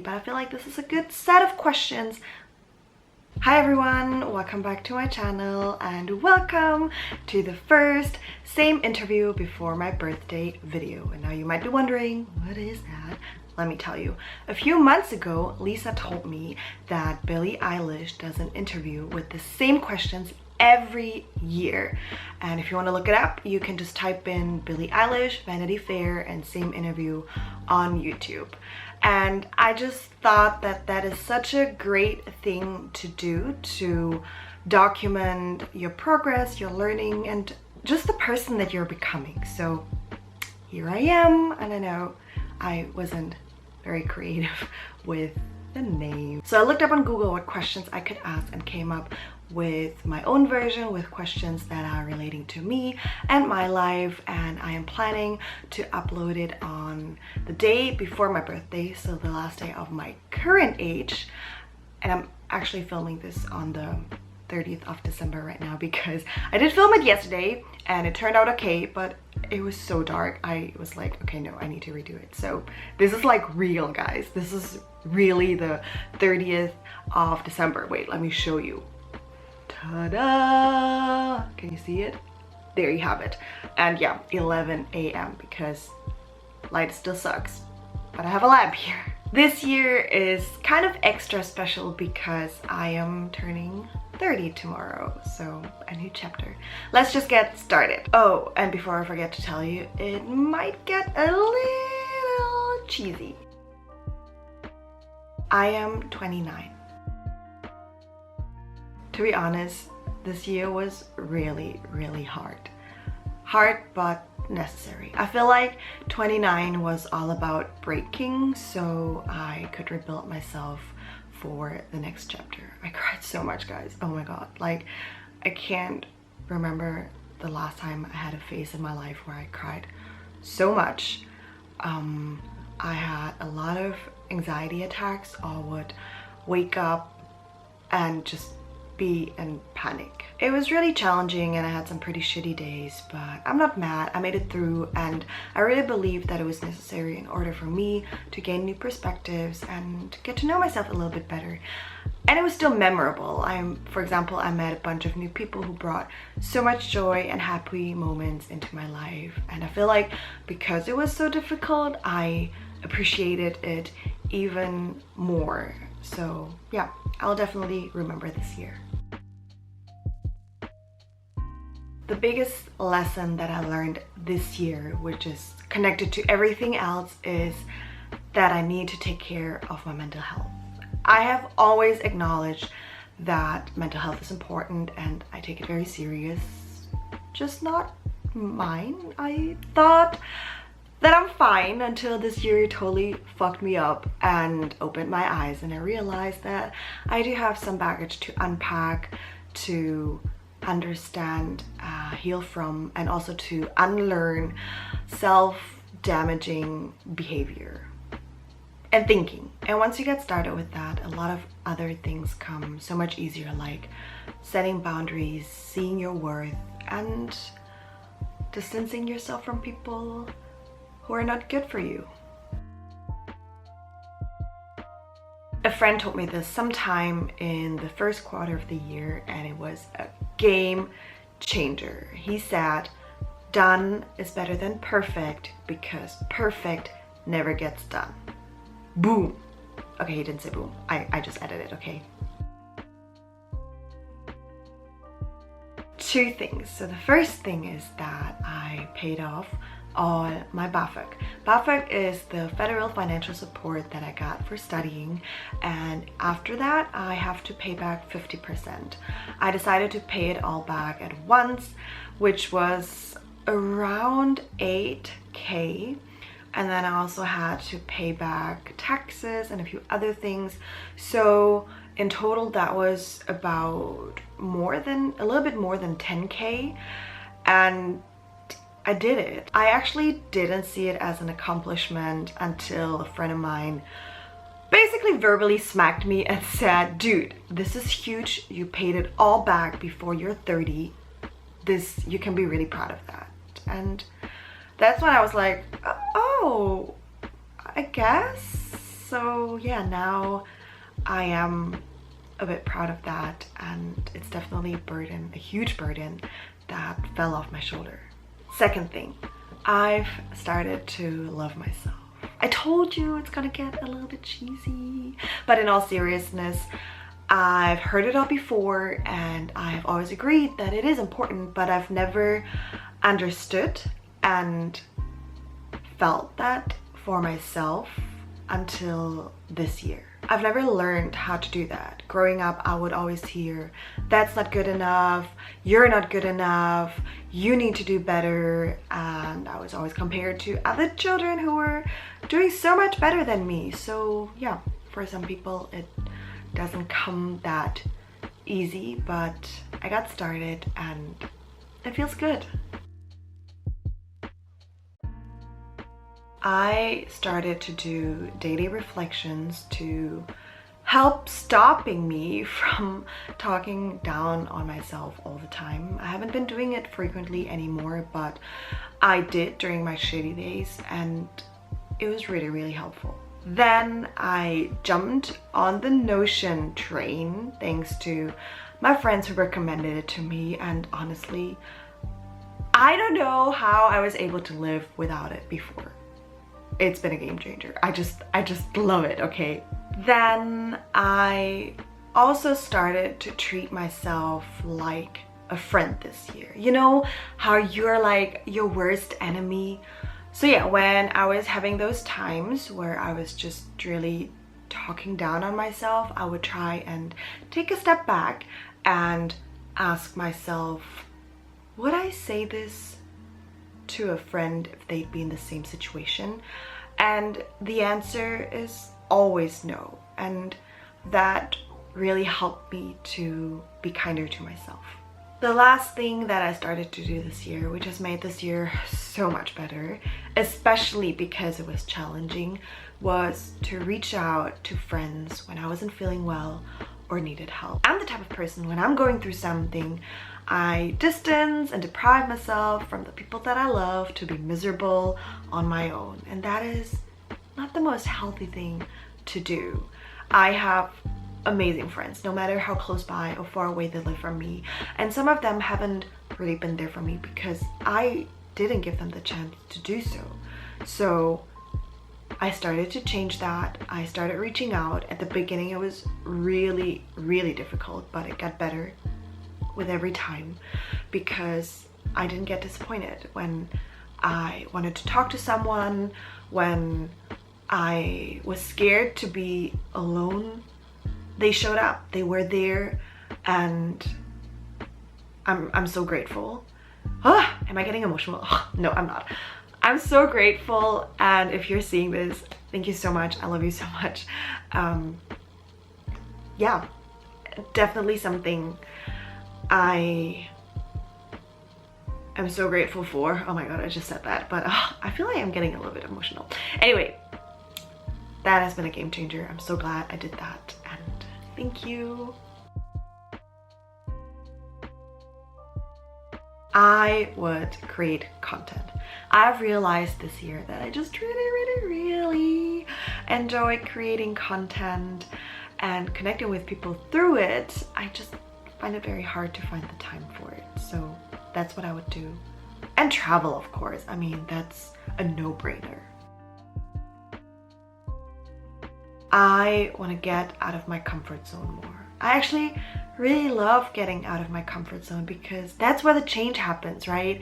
but I feel like this is a good set of questions. Hi everyone, welcome back to my channel and welcome to the first same interview before my birthday video. And now you might be wondering, what is that? Let me tell you. A few months ago, Lisa told me that Billie Eilish does an interview with the same questions every year. And if you want to look it up, you can just type in Billie Eilish, Vanity Fair, and same interview on YouTube. And I just thought that that is such a great thing to do, to document your progress, your learning, and just the person that you're becoming. So here I am, and I know I wasn't very creative with the name. So I looked up on Google what questions I could ask and came up with my own version with questions that are relating to me and my life, and I am planning to upload it on the day before my birthday, so the last day of my current age. And I'm actually filming this on the 30th of December right now because I did film it yesterday and it turned out okay, but it was so dark. I was like, okay, no, I need to redo it. So this is like real, guys. This is really the 30th of December. Wait, let me show you. Ta-da! Can you see it? There you have it. And yeah, 11 a.m. because light still sucks, but I have a lamp here. This year is kind of extra special because I am turning 30 tomorrow, so a new chapter. Let's just get started. Oh, and before I forget to tell you, it might get a little cheesy. I am 29. To be honest, this year was really, really hard. Hard, but necessary. I feel like 29 was all about breaking so I could rebuild myself for the next chapter. I cried so much, guys. Oh my god. Like, I can't remember the last time I had a phase in my life where I cried so much. I had a lot of anxiety attacks. I would wake up and just be in panic. It was really challenging and I had some pretty shitty days, but I'm not mad. I made it through, and I really believe that it was necessary in order for me to gain new perspectives and get to know myself a little bit better. And it was still memorable. For example, I met a bunch of new people who brought so much joy and happy moments into my life. And I feel like because it was so difficult, I appreciated it even more. So yeah, I'll definitely remember this year. The biggest lesson that I learned this year, which is connected to everything else, is that I need to take care of my mental health. I have always acknowledged that mental health is important and I take it very serious, just not mine. I thought that I'm fine until this year totally fucked me up and opened my eyes, and I realized that I do have some baggage to unpack, to understand, heal from, and also to unlearn self-damaging behavior and thinking. And once you get started with that, a lot of other things come so much easier, like setting boundaries, seeing your worth, and distancing yourself from people who are not good for you. A friend told me this sometime in the first quarter of the year, and it was a game changer. He said, done is better than perfect because perfect never gets done. Boom. Okay, he didn't say boom. I just edited, okay? Two things. So the first thing is that I paid off all my BAföG. BAföG is the federal financial support that I got for studying, and after that I have to pay back 50%. I decided to pay it all back at once, which was around 8K, and then I also had to pay back taxes and a few other things. So in total that was about a little bit more than 10K, and I did it. I actually didn't see it as an accomplishment until a friend of mine basically verbally smacked me and said, dude, this is huge. You paid it all back before you're 30. You can be really proud of that. And that's when I was like, oh, I guess So yeah, now I am a bit proud of that, and it's definitely a burden, a huge burden that fell off my shoulder. Second thing, I've started to love myself. I told you it's gonna get a little bit cheesy, but in all seriousness, I've heard it all before and I've always agreed that it is important, but I've never understood and felt that for myself until this year. I've never learned how to do that. Growing up, I would always hear, that's not good enough, you're not good enough, you need to do better, and I was always compared to other children who were doing so much better than me. So yeah, for some people it doesn't come that easy, but I got started and it feels good. I started to do daily reflections to help stopping me from talking down on myself all the time. I haven't been doing it frequently anymore, but I did during my shitty days and it was really, really helpful. Then I jumped on the Notion train thanks to my friends who recommended it to me, and honestly, I don't know how I was able to live without it before. It's been a game changer. I just love it, okay? Then I also started to treat myself like a friend this year. You know how you're like your worst enemy? So yeah, when I was having those times where I was just really talking down on myself, I would try and take a step back and ask myself, would I say this to a friend if they'd be in the same situation? And the answer is always no. And that really helped me to be kinder to myself. The last thing that I started to do this year, which has made this year so much better, especially because it was challenging, was to reach out to friends when I wasn't feeling well or needed help. I'm the type of person, when I'm going through something, I distance and deprive myself from the people that I love to be miserable on my own. And that is not the most healthy thing to do. I have amazing friends, no matter how close by or far away they live from me. And some of them haven't really been there for me because I didn't give them the chance to do so. So I started to change that. I started reaching out. At the beginning, it was really, really difficult, but it got better with every time because I didn't get disappointed when I wanted to talk to someone, when I was scared to be alone. They showed up, they were there, and I'm so grateful. Am I getting emotional? No, I'm not. I'm so grateful, and if you're seeing this, thank you so much. I love you so much. Yeah, definitely something I am so grateful for. Oh my god, I just said that, but I feel like I'm getting a little bit emotional. Anyway, that has been a game changer. I'm so glad I did that, and thank you. I would create content. I've realized this year that I just really enjoy creating content and connecting with people through it. I just find it very hard to find the time for it. So that's what I would do. And travel, of course. I mean, that's a no-brainer. I want to get out of my comfort zone more. I actually really love getting out of my comfort zone because that's where the change happens, right?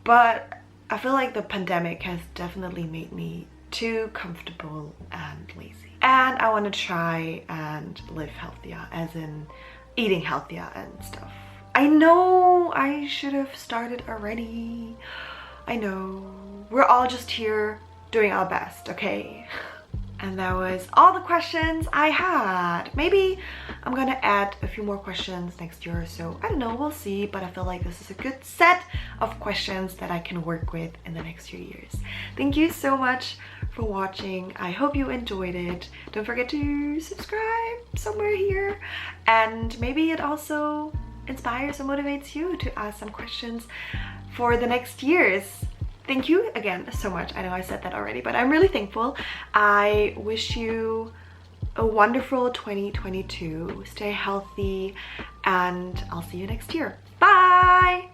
But I feel like the pandemic has definitely made me too comfortable and lazy. And I want to try and live healthier, as in eating healthier and stuff. I know I should have started already. I know. We're all just here doing our best, okay? And that was all the questions I had. Maybe I'm gonna add a few more questions next year or so. I don't know, we'll see, but I feel like this is a good set of questions that I can work with in the next few years. Thank you so much for watching. I hope you enjoyed it. Don't forget to subscribe somewhere here. And maybe it also inspires and motivates you to ask some questions for the next years. thank you again so much. I know I said that already, but I'm really thankful. I wish you a wonderful 2022. Stay healthy, and I'll see you next year. Bye!